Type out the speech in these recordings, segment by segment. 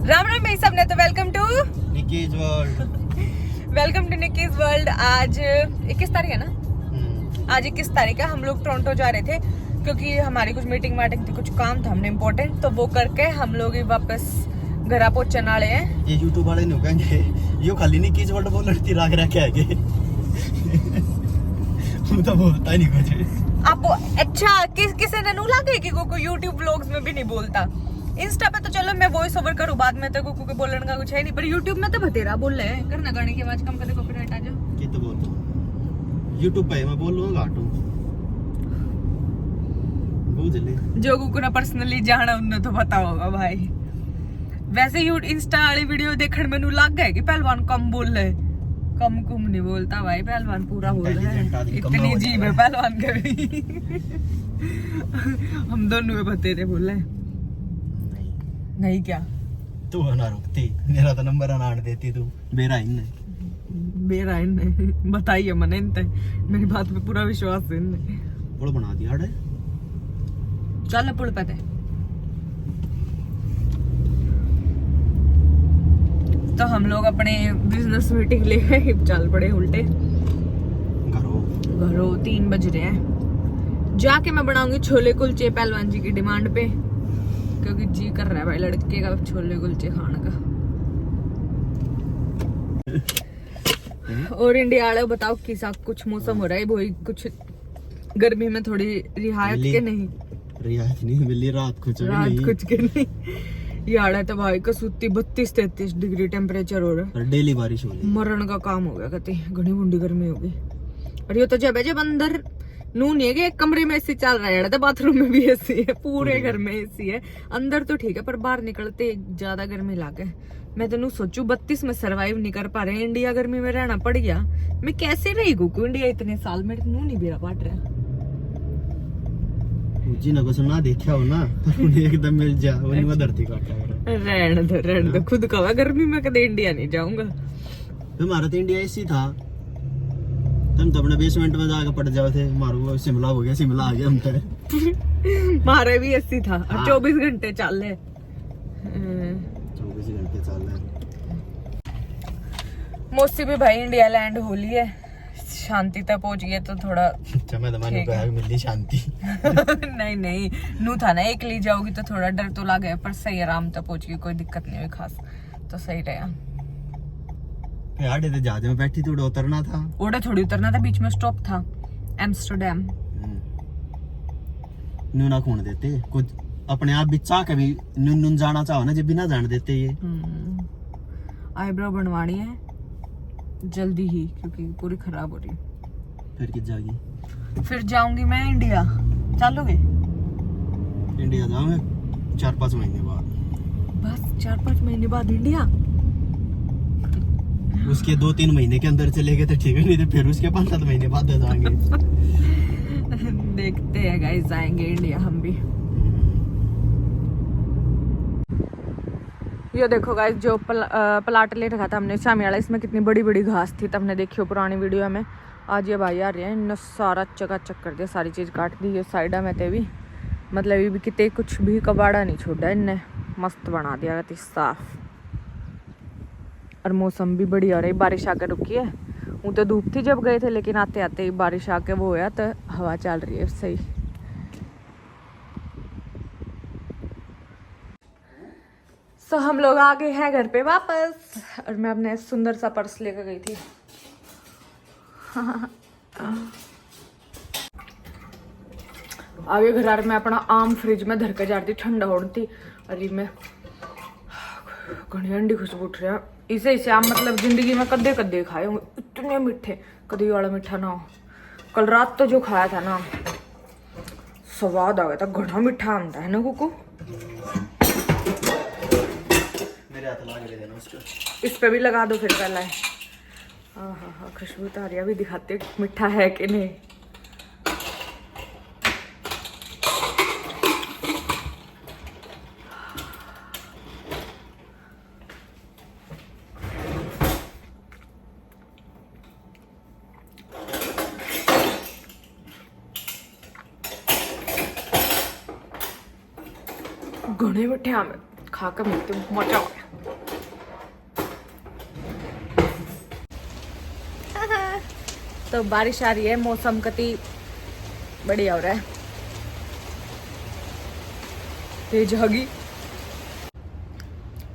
राम राम भाई सबने, तो वेलकम टू निकीज वर्ल्ड। आज 21 तारीख है ना। आज 21 तारीख है। हम लोग टोरंटो जा रहे थे क्योंकि हमारी कुछ मीटिंग वाटिंग थी, कुछ काम था हमने इम्पोर्टेंट, तो वो करके हम लोग ही वापस घर पहुंचने वाले हैं। ये यूट्यूब वाले नहीं कहेंगे यो खाली निकीज वर्ल्ड बोल रही राग रखे आगे वो तो बोलता ही नहीं कुछ। आप अच्छा किसी ने नूला के कि को यूट्यूब व्लॉग्स में भी नहीं बोलता। इंस्टा पे तो चलो मैं वॉइस ओवर करूँ बाद में, तो को बोलने का कुछ है नहीं, पर यूट्यूब में तो बतेरा बोल रहे हैं। करना गाने की आवाज कम करे, कॉपीराइट आ जाओ। की तो बोल यूट्यूब पे मैं बोल लूंगा घाटू बुझ ले जो को ना पर्सनली जाना उन्हें तो पता होगा भाई। वैसे इंस्टा वाली वीडियो देखने में लग गए कि पहलवान कम बोल रहे, कम कुम नहीं बोलता भाई, पहलवान पूरा बोल रहा है। इतनी जीभ है पहलवान के भी हम दोनों में बतेरे बोल रहे नहीं क्या तू ना रुकती, मेरा तो नंबर अनाड़ देती तू बेरा इन बताइए मैंने इनते मेरी बात पे पूरा विश्वास है इनने। पुल बना दिया है चल पुल पे तो हम लोग अपने बिजनेस मीटिंग लेके चल पड़े उल्टे घरों। 3 बज रहे हैं। जाके मैं बनाऊंगी छोले कुलचे पहलवान जी की डिमांड पे, क्योंकि जी कर रहा है भाई लड़के का छोले कुलचे खाने का। और इंडिया वाले बताओ किसा कुछ मौसम हो रहा है वही कुछ गर्मी में थोड़ी रियायत के नहीं, रियायत नहीं मिली रात कुछ के नहीं। यार तो भाई कसूती 32-33 डिग्री टेम्परेचर हो रहा है। डेली बारिश हो रही है, मरण का काम हो गया कहते घनी बुंडी गर्मी हो गई। और ये तो जब अंदर नू नहीं है कि एक कमरे में एसी चल रहा है, तो बाथरूम में भी एसी है, पूरे घर में एसी है। अंदर तो ठीक है पर बाहर निकलते ज्यादा गर्मी लागे। मैं तो नू सोचू 32 में सरवाइव नहीं कर पा रहे, इंडिया गर्मी में रहना पड़ गया। मैं कैसे रही गुकू इंडिया इतने साल में, नू नहीं बेरा पाट रहा। जी ना कुछ ना देखा हो ना उन्हें एकदम मिल जा वो नहीं धरती काटा रहने दो खुद कहा गर्मी में कदे इंडिया नहीं जाऊंगा। हमारा तो इंडिया ऐसी था, तुम तो अपने बेसमेंट में जाकर पड़ जाओ थे। मारो शिमला हो गया, शिमला आ गया हम तो मारे भी ऐसी था। 24 घंटे चल रहे 24 घंटे चल रहे। मोस्टली भी भाई इंडिया लैंड हो ली है, शांति तक पहुंच गए तो थोड़ा मिली शांति नहीं नू था ना एक ली जाओगी तो थोड़ा डर तो लगा, पर सही आराम तक पहुंच गई, कोई दिक्कत नहीं हुई खास, तो सही रहा। यार तो जहाज में बैठी थी, उतरना था, ओडे थोड़ी उतरना था, बीच में स्टॉप था एम्स्टरडम। नू ना खून देते कुछ अपने आप बिचा के भी नून जाना चाहो ना, जब भी ना जान देते। ये आईब्रो बनवानी है जल्दी ही क्योंकि पूरी खराब हो रही। फिर किस जाएगी? फिर जाऊंगी मैं इंडिया। चलोगे? इंडिया जाऊंगा 4-5 महीने बाद। बस 4-5 महीने बाद इंडिया? उसके 2-3 महीने के अंदर चले गए तो ठीक है, नहीं तो फिर उसके 5-7 महीने बाद जाएंगे देखते हैं गाइस, जाएंगे इंडिया हम भी। ये देखो गाइस जो प्लाट ले रखा था हमने सामने वाला, इसमें कितनी बड़ी बड़ी घास थी, तब ने देखी हो पुरानी वीडियो में। आज ये भाई आ रहे हैं, इन्होंने सारा चकाचक कर दिया, सारी चीज़ काट दी। ये साइडा में थे भी, मतलब ये भी कितने कुछ भी कबाड़ा नहीं छोड़ा इनने, मस्त बना दिया गया साफ। और मौसम भी बढ़िया हो रही, बारिश आकर रुकी है। वो तो धूप थी जब गए थे, लेकिन आते आते ही बारिश आके वो होया, तो हवा चल रही है सही। तो हम लोग आ गए हैं घर पे वापस, और मैं अपने सुंदर सा पर्स लेकर गई थी। आगे घर में अपना आम फ्रिज में धर के जा रही थी, ठंडा हो रही थी। अरे मैं घनी अंडी खुशबू उठ रहा है इसे आम, मतलब जिंदगी में कद्दे कद्दे खाए होंगे इतने मीठे, कभी वाला मीठा ना हो। कल रात तो जो खाया था ना, स्वाद आ गया था, घना मीठा आता है ना कुकू। इस पे भी लगा दो फिर पहले। हाँ खुशबू तो आ रही है, अभी दिखाते मीठा है कि नहीं। घने मीठे आम खाकर मिलते मजा आ गया। तो बारिश आ रही है, मौसम कति बढ़िया हो रहा है, तेज होगी।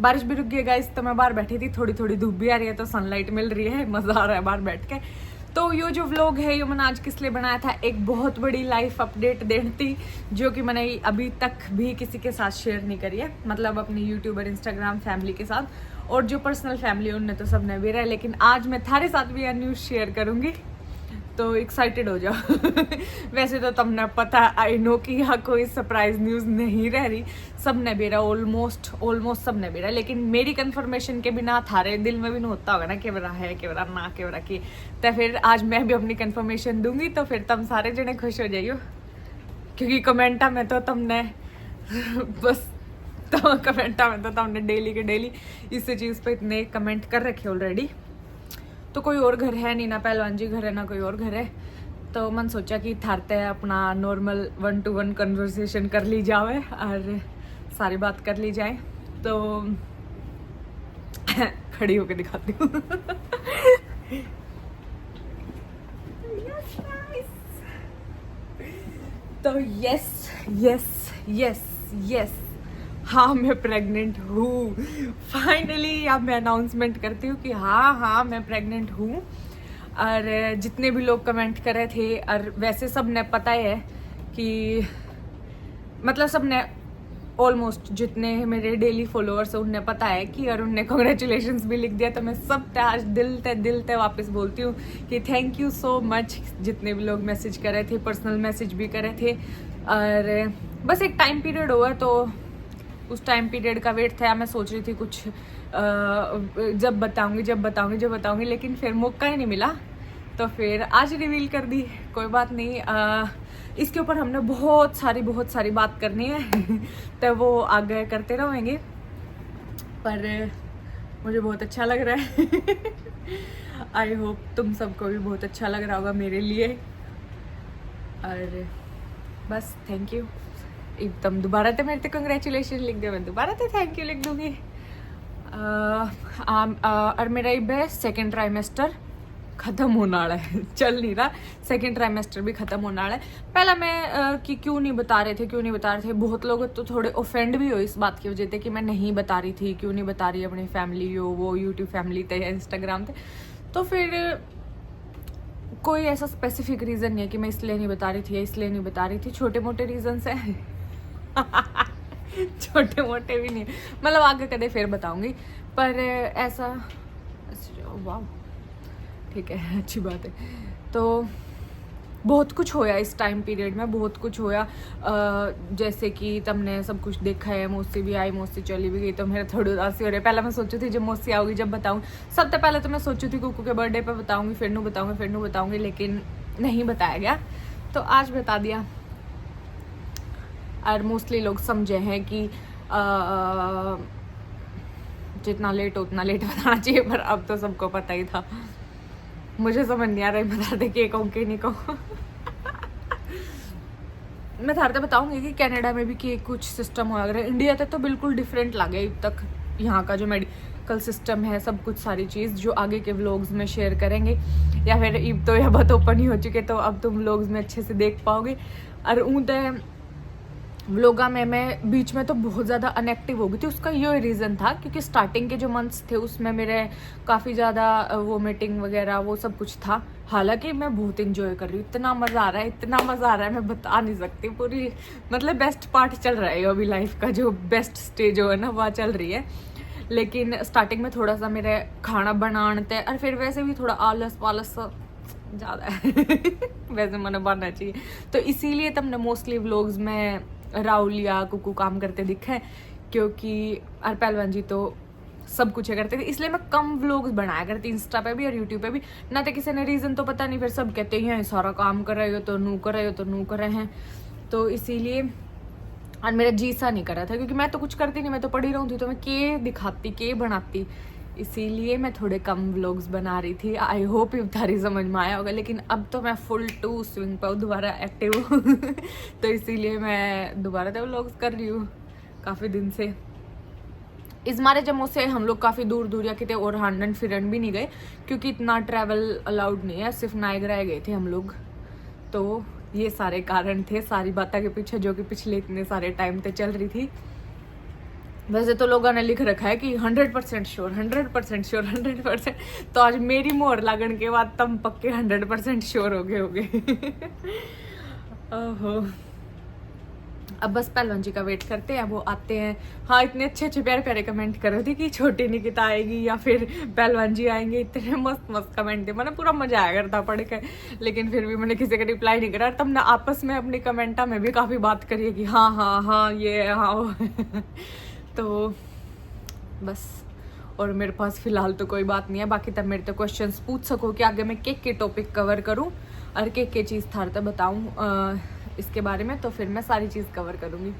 बारिश भी रुक गई गाइस, तो मैं बाहर बैठी थी, थोड़ी थोड़ी धूप भी आ रही है तो सनलाइट मिल रही है, मजा आ रहा है बाहर बैठ के। तो ये जो व्लॉग है ये मैंने आज किस लिए बनाया था, एक बहुत बड़ी लाइफ अपडेट देनी थी जो कि मैंने अभी तक भी किसी के साथ शेयर नहीं करी है, मतलब अपनी यूट्यूबर इंस्टाग्राम फैमिली के साथ, और जो पर्सनल फैमिली है उनने तो सबने भी रहा है, लेकिन आज मैं थारे साथ भी यह न्यूज़ शेयर करूंगी, तो एक्साइटेड हो जाओ। वैसे तो तुमने पता, आई नो कि यहाँ कोई सरप्राइज न्यूज़ नहीं रह रही, सबने भी रहा, ऑलमोस्ट सबने भी रहा, लेकिन मेरी कंफर्मेशन के बिना थारे दिल में भी नहीं होता होगा ना कि बरा है कि बरा ना के बरा की, तो फिर आज मैं भी अपनी कंफर्मेशन दूंगी, तो फिर तुम सारे जने खुश हो जाइयो, क्योंकि कमेंटा में तो तुमने बस कमेंटा में तो तुमने डेली के डेली इस चीज़ पे इतने कमेंट कर रखे ऑलरेडी, तो कोई और घर है नहीं ना, पहलवान जी घर है ना कोई और घर है, तो मन सोचा कि थारते अपना नॉर्मल 1-to-1 कन्वर्सेशन कर ली जाए और सारी बात कर ली जाए। तो खड़ी होके दिखाती हूँ। तो यस हाँ मैं प्रेग्नेंट हूँ फाइनली। अब मैं अनाउंसमेंट करती हूँ कि हाँ मैं प्रेग्नेंट हूँ। और जितने भी लोग कमेंट कर रहे थे, और वैसे सब ने पता है कि मतलब सब ने ऑलमोस्ट जितने मेरे डेली फॉलोअर्स हैं उनने पता है कि, और उनने कॉन्ग्रेचुलेशंस भी लिख दिया, तो मैं सब ते आज दिल ते वापस बोलती हूँ कि थैंक यू सो मच। जितने भी लोग मैसेज कर रहे थे, पर्सनल मैसेज भी कर रहे थे, और बस एक टाइम पीरियड हुआ तो उस टाइम पीरियड का वेट था। मैं सोच रही थी कुछ जब बताऊंगी, लेकिन फिर मौका ही नहीं मिला, तो फिर आज रिवील कर दी। कोई बात नहीं, इसके ऊपर हमने बहुत सारी बात करनी है तो वो आगे करते रहेंगे, पर मुझे बहुत अच्छा लग रहा है। आई होप तुम सबको भी बहुत अच्छा लग रहा होगा मेरे लिए। और बस थैंक यू। एकदम दोबारा तो मेरे तो कंग्रेचुलेशन लिख दो, मैं दोबारा तो थैंक यू लिख दूंगी। और मेरा ये सेकेंड ट्राइमेस्टर ख़त्म होने वाला है, चल नहीं रहा, सेकेंड ट्राइमेस्टर भी ख़त्म होने वाला है। पहला मैं कि क्यों नहीं बता रहे थे, बहुत लोग तो थोड़े ऑफेंड भी हो इस बात की वजह से कि मैं नहीं बता रही थी, क्यों नहीं बता रही अपनी फैमिली हो, वो यूट्यूब फैमिली थे या इंस्टाग्राम थे। तो फिर कोई ऐसा स्पेसिफिक रीज़न नहीं है कि मैं इसलिए नहीं बता रही थी या इसलिए नहीं बता रही थी, छोटे मोटे रीजंस हैं। छोटे मोटे भी नहीं, मतलब आगे कदे फिर बताऊंगी, पर ऐसा वाह ठीक है, अच्छी बात है। तो बहुत कुछ होया इस टाइम पीरियड में, बहुत कुछ होया, जैसे कि तुमने सब कुछ देखा है, मौसी भी आई, मौसी चली भी गई, तो मेरे थोड़ी उदासी हो रही है। पहले मैं सोची थी जब मौसी आओगी जब बताऊँ, सबसे पहले तो मैं सोची थी कुकू के बर्थडे पे बताऊँगी, फिर नू बताऊँगी, लेकिन नहीं बताया गया, तो आज बता दिया। और मोस्टली लोग समझे हैं कि जितना लेट उतना लेट बताना चाहिए, पर अब तो सबको पता ही था। मुझे समझ नहीं आ रहा है बता दे कि कहूँ कि नहीं कहूँ। मैं थारते बताऊंगी कि कनाडा में भी कि कुछ सिस्टम हो रहा है, इंडिया तक तो बिल्कुल डिफरेंट लगे अब तक यहाँ का जो मेडिकल सिस्टम है, सब कुछ सारी चीज़ जो आगे के व्लॉग्स में शेयर करेंगे, या फिर अब तो यह बहुत ओपन ही हो चुके, तो अब तुम व्लॉग्स में अच्छे से देख पाओगे। और ऊँट व्लॉगा में मैं बीच में तो बहुत ज़्यादा अनएक्टिव हो गई थी, उसका ये रीज़न था क्योंकि स्टार्टिंग के जो मंथ्स थे उसमें मेरे काफ़ी ज़्यादा वो मीटिंग वगैरह वो सब कुछ था। हालांकि मैं बहुत इंजॉय कर रही हूँ, इतना मज़ा आ रहा है मैं बता नहीं सकती। पूरी मतलब बेस्ट पार्ट चल रहा है अभी लाइफ का, जो बेस्ट स्टेज हो है ना वह चल रही है। लेकिन स्टार्टिंग में थोड़ा सा मेरे खाना बनाते और फिर वैसे भी थोड़ा आलस वालस ज़्यादा है वैसे मैंने बनना चाहिए, तो इसीलिए तुमने मोस्टली व्लॉग्स में राहुल या कुकू काम करते दिखे, क्योंकि और पहलवान जी तो सब कुछ करते थे, इसलिए मैं कम व्लॉग्स बनाया करती इंस्टा पे भी और यूट्यूब पे भी। ना तो किसी ने रीज़न तो पता नहीं, फिर सब कहते हैं सारा काम कर रहे हो तो नू कर रहे हैं, तो इसीलिए। और मेरा जी सा नहीं कर रहा था, क्योंकि मैं तो कुछ करती नहीं, मैं तो पढ़ी रहूँ थी, तो मैं के दिखाती के बनाती, इसीलिए मैं थोड़े कम व्लॉग्स बना रही थी। आई होप ये थारी समझ में आया होगा, लेकिन अब तो मैं फुल टू स्विंग पर दोबारा एक्टिव हूँ तो इसीलिए मैं दोबारा तो व्लॉग्स कर रही हूँ काफ़ी दिन से। इस मारे जम्मू से हम लोग काफ़ी दूर दूर या कितने और हांडन फिरन भी नहीं गए क्योंकि इतना ट्रैवल अलाउड नहीं है, सिर्फ नायगरा गए थे हम लोग। तो ये सारे कारण थे सारी बातों के पीछे जो कि पिछले इतने सारे टाइम से चल रही थी। वैसे तो लोगों ने लिख रखा है कि 100% श्योर 100% श्योर 100%, तो आज मेरी मोहर लगन के बाद तुम पक्के 100% श्योर हो गए ओहो। अब बस पहलवान जी का वेट करते हैं, वो आते हैं। हाँ, इतने अच्छे अच्छे प्यारे प्यारे कमेंट कर रहे थे कि छोटी निकिता आएगी या फिर पहलवान जी आएंगे, इतने मस्त मस्त कमेंट थे, मैंने पूरा मजा आया करता पढ़ के। लेकिन फिर भी मैंने किसी का रिप्लाई नहीं करा। तुमने आपस में अपनी कमेंटा में भी काफ़ी बात करी है कि हाँ हाँ हाँ ये हाँ तो बस, और मेरे पास फिलहाल तो कोई बात नहीं है। बाकी तब मेरे तो क्वेश्चंस पूछ सको कि आगे मैं के टॉपिक कवर करूँ और के चीज़ थार तो बताऊँ इसके बारे में, तो फिर मैं सारी चीज़ कवर करूँगी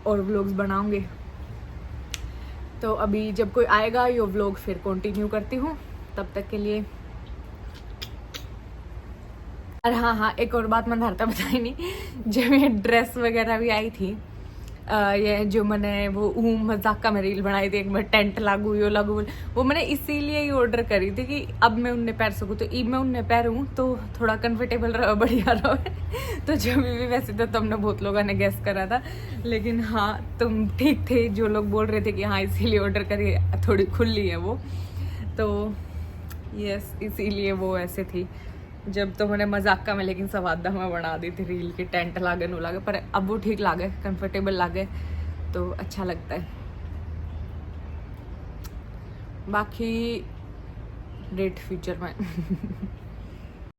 और व्लॉग्स बनाऊँगी। तो अभी जब कोई आएगा ये व्लॉग फिर कंटिन्यू करती हूँ, तब तक के लिए। अरे हाँ, एक और बात मैंने धारता बताई नहीं, जब ये ड्रेस वगैरह भी आई थी, ये जो मैंने वो मजाक का मैं रील बनाई थी एक बार, टेंट लागू यो लागू, वो मैंने इसीलिए ही ऑर्डर करी थी कि अब मैं उनने पैर सकूँ, तो अब मैं उनने पैरूँ तो थोड़ा कंफर्टेबल रहो, बढ़िया रहो। तो जब भी वैसे तो तुमने बहुत लोगों ने गेस करा था, लेकिन हाँ तुम ठीक थे जो लोग बोल रहे थे कि हाँ इसीलिए ऑर्डर करिए, थोड़ी खुली है वो, तो यस इसीलिए वो ऐसे थी। जब तो मैंने मजाक का में लेकिन सवादा में बना दी थी रील की, टेंट लागे नो लागे, पर अब वो ठीक लागे, कंफर्टेबल लागे, तो अच्छा लगता है। बाकी डेट फ्यूचर में